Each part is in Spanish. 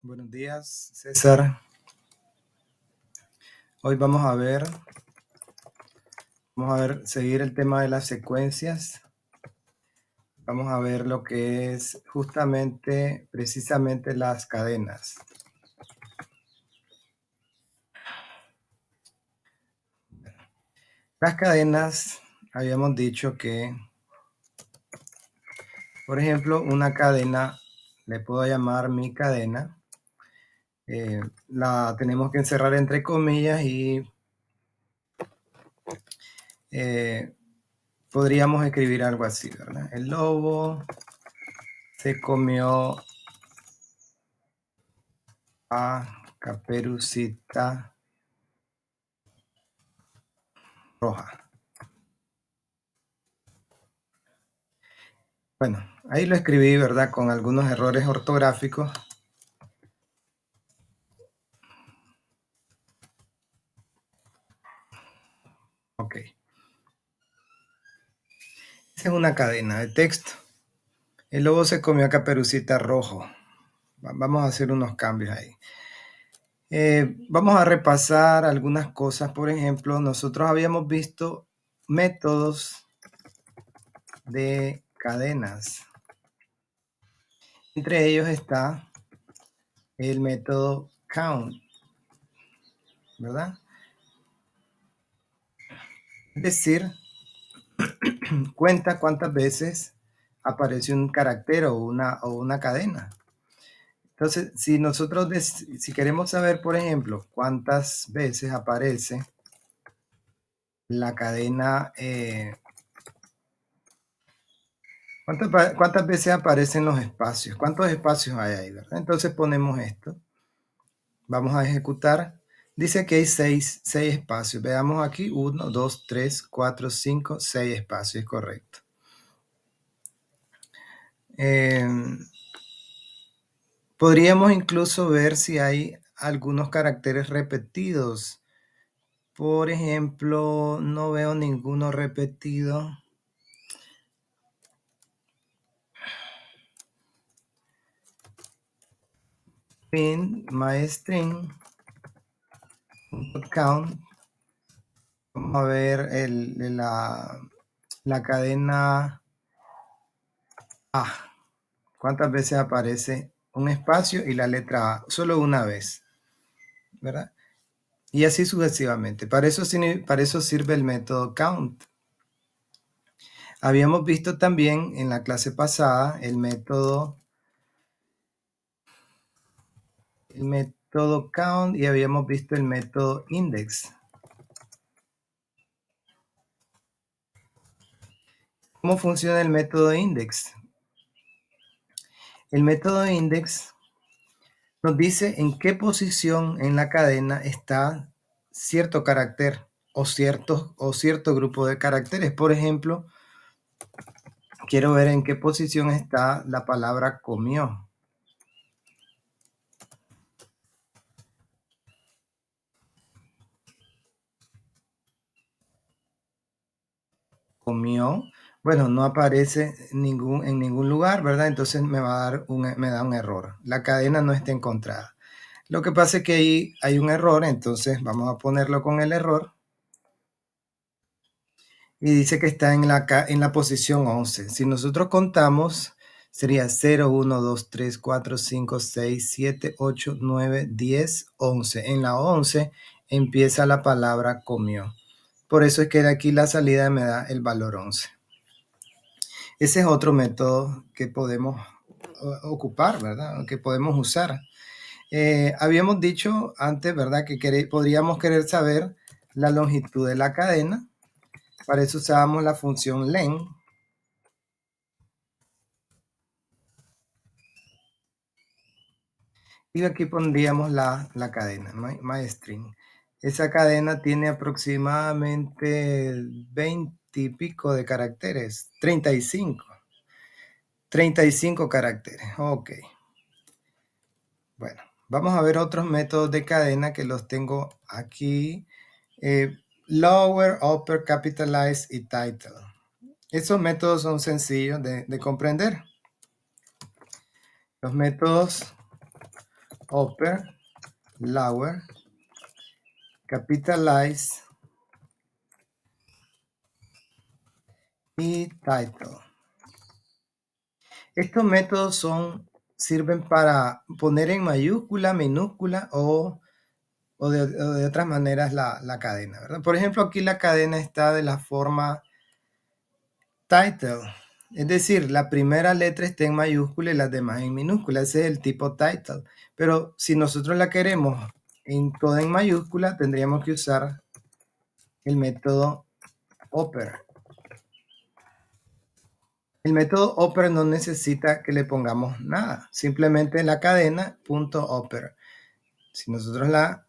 Buenos días, César. Hoy seguir el tema de las secuencias. Vamos a ver lo que es precisamente las cadenas. Las cadenas, habíamos dicho que, por ejemplo, una cadena, le puedo llamar mi cadena. La tenemos que encerrar entre comillas y podríamos escribir algo así, ¿verdad? El lobo se comió a Caperucita Roja. Bueno, ahí lo escribí, ¿verdad? Con algunos errores ortográficos. Ok. Esa es una cadena de texto. El lobo se comió a Caperucita Rojo. Vamos a hacer unos cambios ahí. Vamos a repasar algunas cosas. Por ejemplo, nosotros habíamos visto métodos de cadenas. Entre ellos está el método count, ¿verdad? Es decir, cuenta cuántas veces aparece un carácter o una cadena. Entonces, si queremos saber, por ejemplo, cuántas veces aparece la cadena, cuántas veces aparecen los espacios, cuántos espacios hay ahí, ¿verdad? Entonces ponemos esto, vamos a ejecutar. Dice que hay seis espacios. Veamos aquí, 1, 2, 3, 4, 5, 6 espacios, es correcto. Podríamos incluso ver si hay algunos caracteres repetidos. Por ejemplo, no veo ninguno repetido. Pin myString count. Vamos a ver la cadena A. ¿Cuántas veces aparece un espacio y la letra A? Solo una vez, ¿verdad? Y así sucesivamente. Para eso sirve el método count. Habíamos visto también en la clase pasada el método count y habíamos visto el método index. ¿Cómo funciona el método index? El método index nos dice en qué posición en la cadena está cierto carácter o cierto grupo de caracteres. Por ejemplo, quiero ver en qué posición está la palabra comió. Comió, bueno, no aparece en ningún lugar, ¿verdad? Entonces me da un error. La cadena no está encontrada. Lo que pasa es que ahí hay un error, entonces vamos a ponerlo con el error. Y dice que está en la posición 11. Si nosotros contamos, sería 0, 1, 2, 3, 4, 5, 6, 7, 8, 9, 10, 11. En la 11 empieza la palabra comió. Por eso es que de aquí la salida me da el valor 11. Ese es otro método que podemos ocupar, ¿verdad? Que podemos usar. Habíamos dicho antes, ¿verdad? Que podríamos querer saber la longitud de la cadena. Para eso usábamos la función len. Y aquí pondríamos la cadena, myString. Esa cadena tiene aproximadamente 20 y pico de caracteres, 35. 35 caracteres, ok. Bueno, vamos a ver otros métodos de cadena que los tengo aquí. Lower, upper, capitalize y title. Esos métodos son sencillos de comprender. Los métodos upper, lower, capitalize y title. Estos métodos sirven para poner en mayúscula, minúscula o de otras maneras la cadena, ¿verdad? Por ejemplo, aquí la cadena está de la forma title, es decir, la primera letra está en mayúscula y las demás en minúscula. Ese es el tipo title. Pero si nosotros la queremos toda en mayúscula, tendríamos que usar el método upper. El método upper no necesita que le pongamos nada, simplemente la cadena .upper. Si nosotros la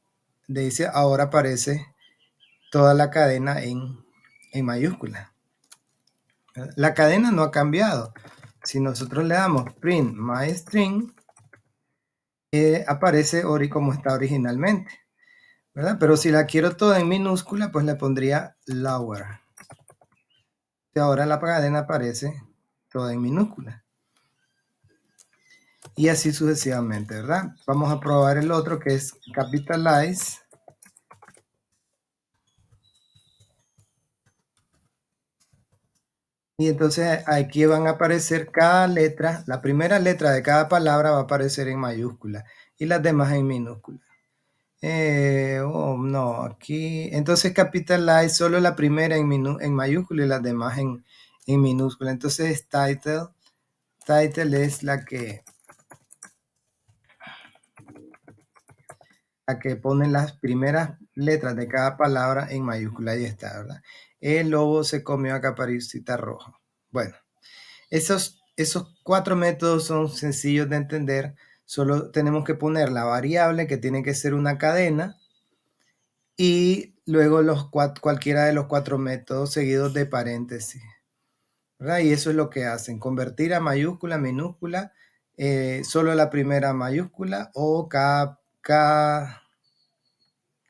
dice, ahora aparece toda la cadena en mayúscula. La cadena no ha cambiado. Si nosotros le damos print myString, aparece como está originalmente, ¿verdad? Pero si la quiero toda en minúscula, pues le pondría lower. Y ahora la cadena aparece toda en minúscula. Y así sucesivamente, ¿verdad? Vamos a probar el otro, que es capitalize. Y entonces aquí van a aparecer cada letra, la primera letra de cada palabra va a aparecer en mayúscula y las demás en minúscula. No, aquí, entonces capitalize solo la primera en mayúscula y las demás en minúscula. Entonces title es la que pone las primeras letras de cada palabra en mayúscula. Ahí está, ¿verdad? El lobo se comió a Caperucita Roja. Bueno, esos 4 métodos son sencillos de entender. Solo tenemos que poner la variable, que tiene que ser una cadena, y luego cualquiera de los 4 métodos seguidos de paréntesis, ¿verdad? Y eso es lo que hacen, convertir a mayúscula, minúscula, solo la primera mayúscula o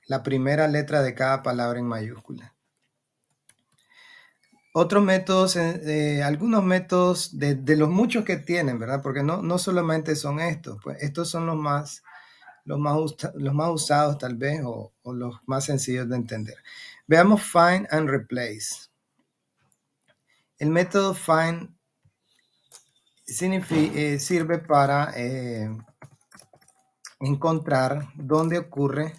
la primera letra de cada palabra en mayúscula. Otros métodos, algunos métodos de los muchos que tienen, ¿verdad? Porque no solamente son estos, pues estos son los más usados tal vez o los más sencillos de entender. Veamos find and replace. El método find sirve para encontrar dónde ocurre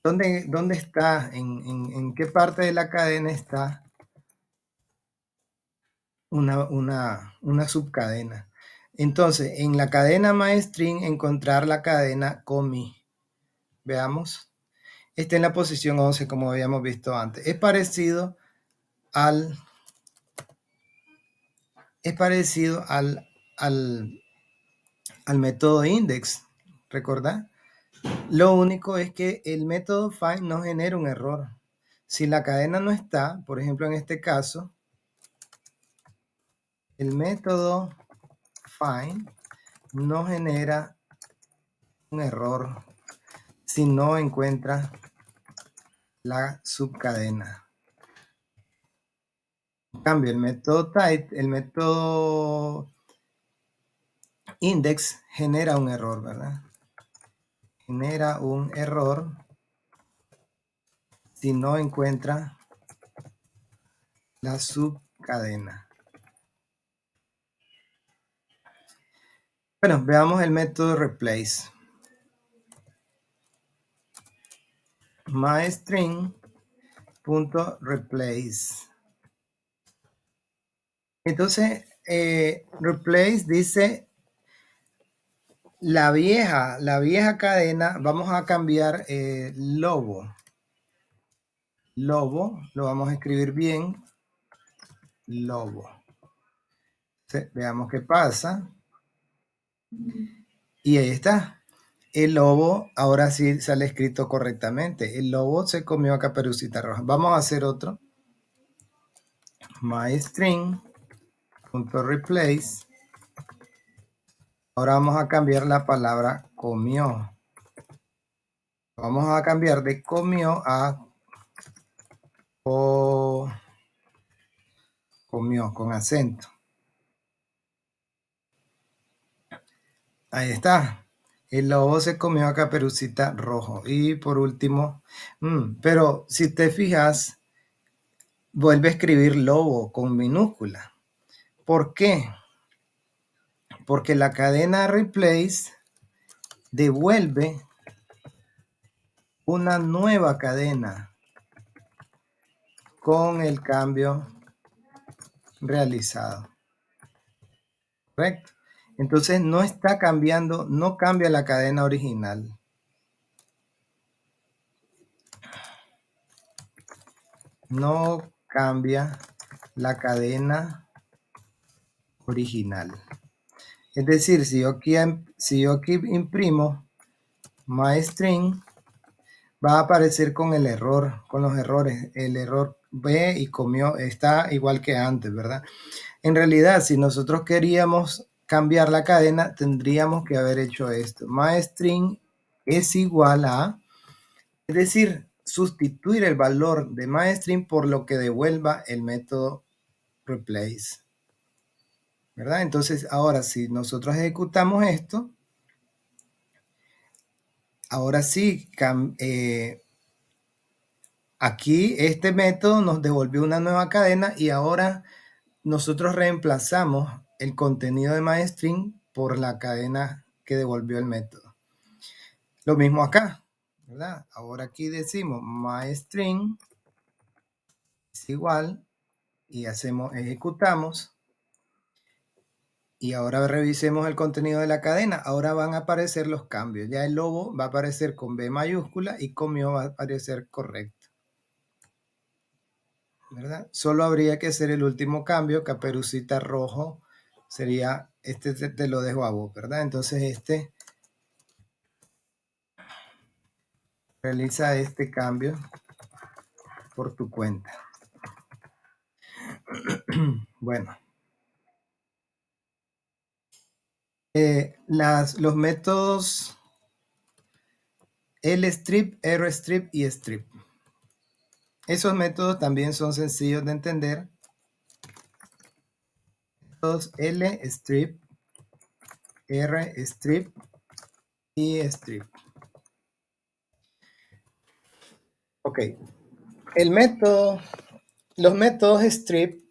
dónde está, en qué parte de la cadena está una subcadena. Entonces, en la cadena myString, encontrar la cadena comi. Veamos. Está en la posición 11, como habíamos visto antes. Es parecido al método index, ¿recordad? Lo único es que el método find no genera un error. Si la cadena no está, por ejemplo en este caso, el método find no genera un error si no encuentra la subcadena. En cambio, el método type, el método index genera un error, ¿verdad? Genera un error si no encuentra la subcadena. Bueno, veamos el método replace. myString.replace. Entonces, replace dice la vieja cadena, vamos a cambiar lobo. Lobo, lo vamos a escribir bien. Lobo. Veamos qué pasa. Y ahí está. El lobo, ahora sí sale escrito correctamente. El lobo se comió a Caperucita Roja. Vamos a hacer otro. myString.replace. Ahora vamos a cambiar la palabra comió. Vamos a cambiar de comió a comió con acento. Ahí está. El lobo se comió a Caperucita Rojo. Y por último, pero si te fijas, vuelve a escribir lobo con minúscula. ¿Por qué? Porque la cadena replace devuelve una nueva cadena con el cambio realizado. ¿Correcto? Entonces no está cambiando, no cambia la cadena original. No cambia la cadena original. Es decir, si yo aquí imprimo myString, va a aparecer con el error, con los errores. El error B y comió, está igual que antes, ¿verdad? En realidad, si nosotros queríamos cambiar la cadena, tendríamos que haber hecho esto. MyString es igual a, es decir, sustituir el valor de MyString por lo que devuelva el método replace, ¿verdad? Entonces, ahora si nosotros ejecutamos esto, ahora sí, aquí este método nos devolvió una nueva cadena y ahora nosotros reemplazamos el contenido de MyString por la cadena que devolvió el método. Lo mismo acá, ¿verdad? Ahora aquí decimos MyString es igual y ejecutamos. Y ahora revisemos el contenido de la cadena. Ahora van a aparecer los cambios. Ya el lobo va a aparecer con B mayúscula y comió va a aparecer correcto, ¿verdad? Solo habría que hacer el último cambio. Caperucita Rojo sería, este te lo dejo a vos, ¿verdad? Entonces realiza este cambio por tu cuenta. Bueno, los métodos lstrip, rstrip y strip. Esos métodos también son sencillos de entender. Métodos lstrip, rstrip y strip. Ok, los métodos strip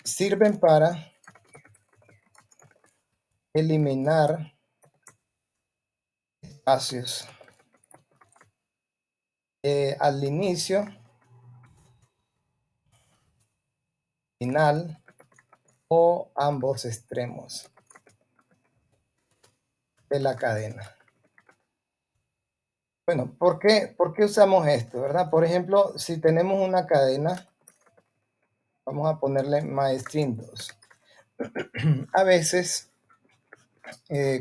sirven para eliminar espacios al inicio, final o ambos extremos de la cadena. Bueno, ¿por qué usamos esto, verdad? Por ejemplo, si tenemos una cadena, vamos a ponerle MyString 2. A veces,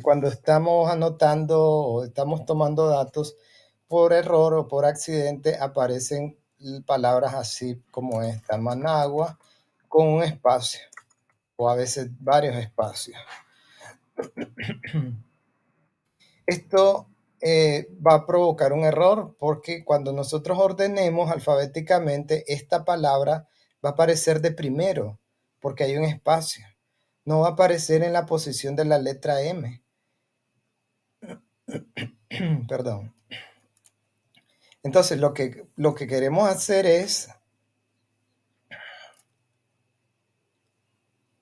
cuando estamos anotando o estamos tomando datos, por error o por accidente aparecen palabras así como esta, Managua, con un espacio o a veces varios espacios. Esto va a provocar un error porque cuando nosotros ordenemos alfabéticamente, esta palabra va a aparecer de primero porque hay un espacio. No va a aparecer en la posición de la letra M. Perdón. Entonces, lo que queremos hacer es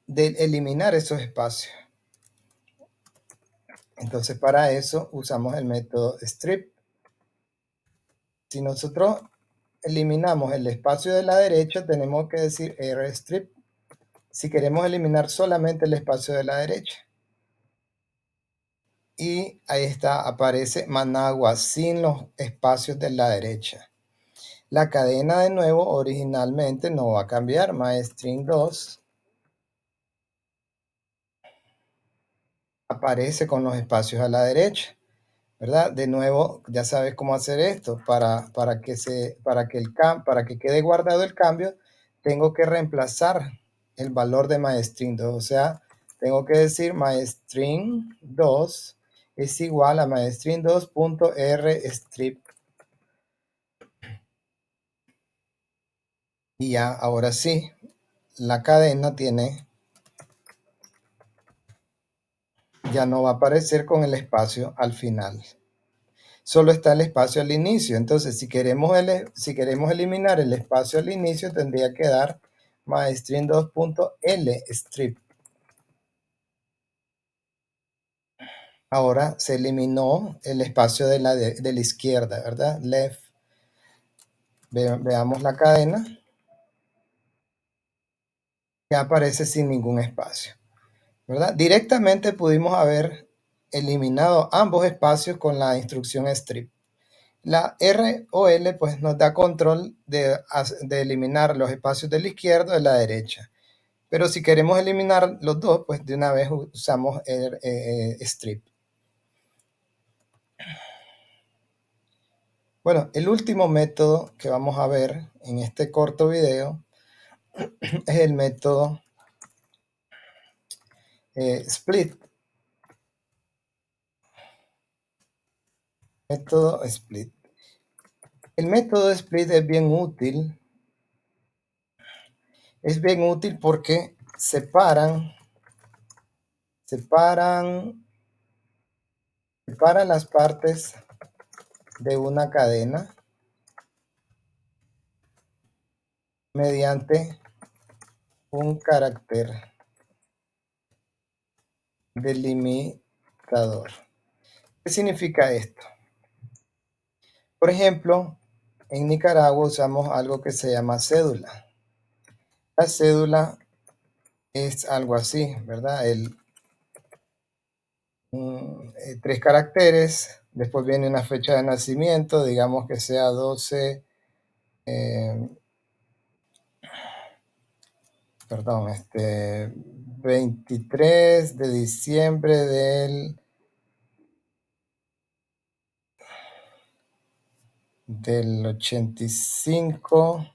eliminar esos espacios. Entonces, para eso usamos el método strip. Si nosotros eliminamos el espacio de la derecha, tenemos que decir rstrip. Si queremos eliminar solamente el espacio de la derecha. Y ahí está, aparece Managua sin los espacios de la derecha. La cadena de nuevo originalmente no va a cambiar. MyString 2 aparece con los espacios a la derecha, ¿verdad? De nuevo, ya sabes cómo hacer esto. Para que quede guardado el cambio, tengo que reemplazar el valor de MyString 2. O sea, tengo que decir MyString 2 es igual a MyString2.rstrip. Y ya, ahora sí, la cadena tiene ya no va a aparecer con el espacio al final. Solo está el espacio al inicio. Entonces, si queremos eliminar el espacio al inicio, tendría que dar MyString2.l strip. Ahora se eliminó el espacio de la izquierda, ¿verdad? Left. Veamos la cadena. Ya aparece sin ningún espacio, ¿verdad? Directamente pudimos haber eliminado ambos espacios con la instrucción strip. La ROL pues nos da control de eliminar los espacios de la izquierda y de la derecha. Pero si queremos eliminar los dos, pues de una vez usamos el strip. Bueno, el último método que vamos a ver en este corto video es el método split. Método split. El método split es bien útil. Es bien útil porque separan las partes de una cadena mediante un carácter delimitador. ¿Qué significa esto? Por ejemplo, en Nicaragua usamos algo que se llama cédula. La cédula es algo así, ¿verdad? 3 caracteres, después viene una fecha de nacimiento, digamos que sea 12, perdón, 23 de diciembre del 85,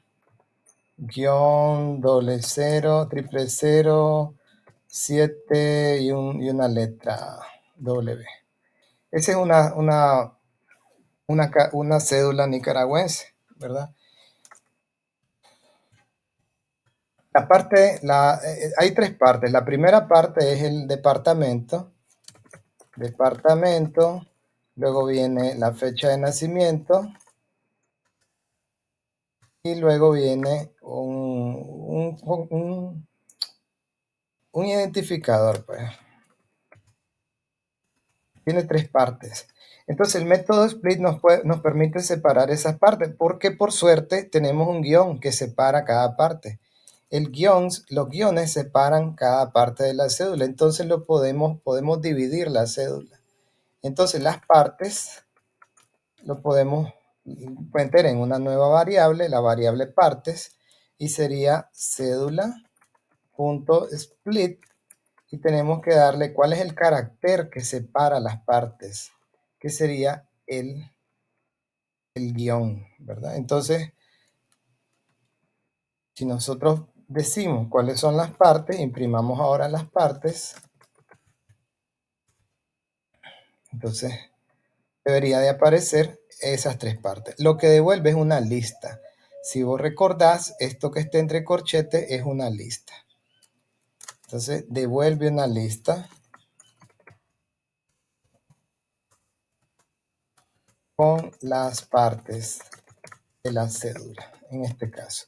guión 00, 000, 7 y una letra W. Esa es una cédula nicaragüense, ¿verdad? Hay 3 partes. La primera parte es el departamento, luego viene la fecha de nacimiento y luego viene un identificador, pues. Tiene 3 partes. Entonces el método split nos permite separar esas partes porque por suerte tenemos un guión que separa cada parte. Los guiones separan cada parte de la cédula, entonces podemos dividir la cédula. Entonces las partes lo podemos meter en una nueva variable, la variable partes, y sería cédula.split, y tenemos que darle cuál es el carácter que separa las partes, que sería el guión, ¿verdad? Entonces, si nosotros decimos cuáles son las partes, imprimamos ahora las partes, entonces debería de aparecer esas 3 partes. Lo que devuelve es una lista. Si vos recordás, esto que está entre corchetes es una lista. Entonces devuelve una lista con las partes de la cédula, en este caso.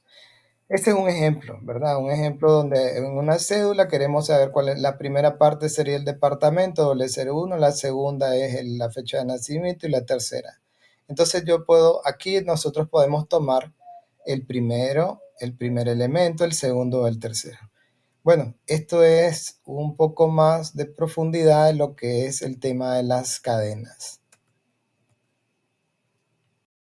Este es un ejemplo, ¿verdad? Un ejemplo donde en una cédula queremos saber cuál es. La primera parte sería el departamento, W01, la segunda es la fecha de nacimiento y la tercera. Entonces aquí nosotros podemos tomar el primer elemento, el segundo o el tercero. Bueno, esto es un poco más de profundidad en lo que es el tema de las cadenas.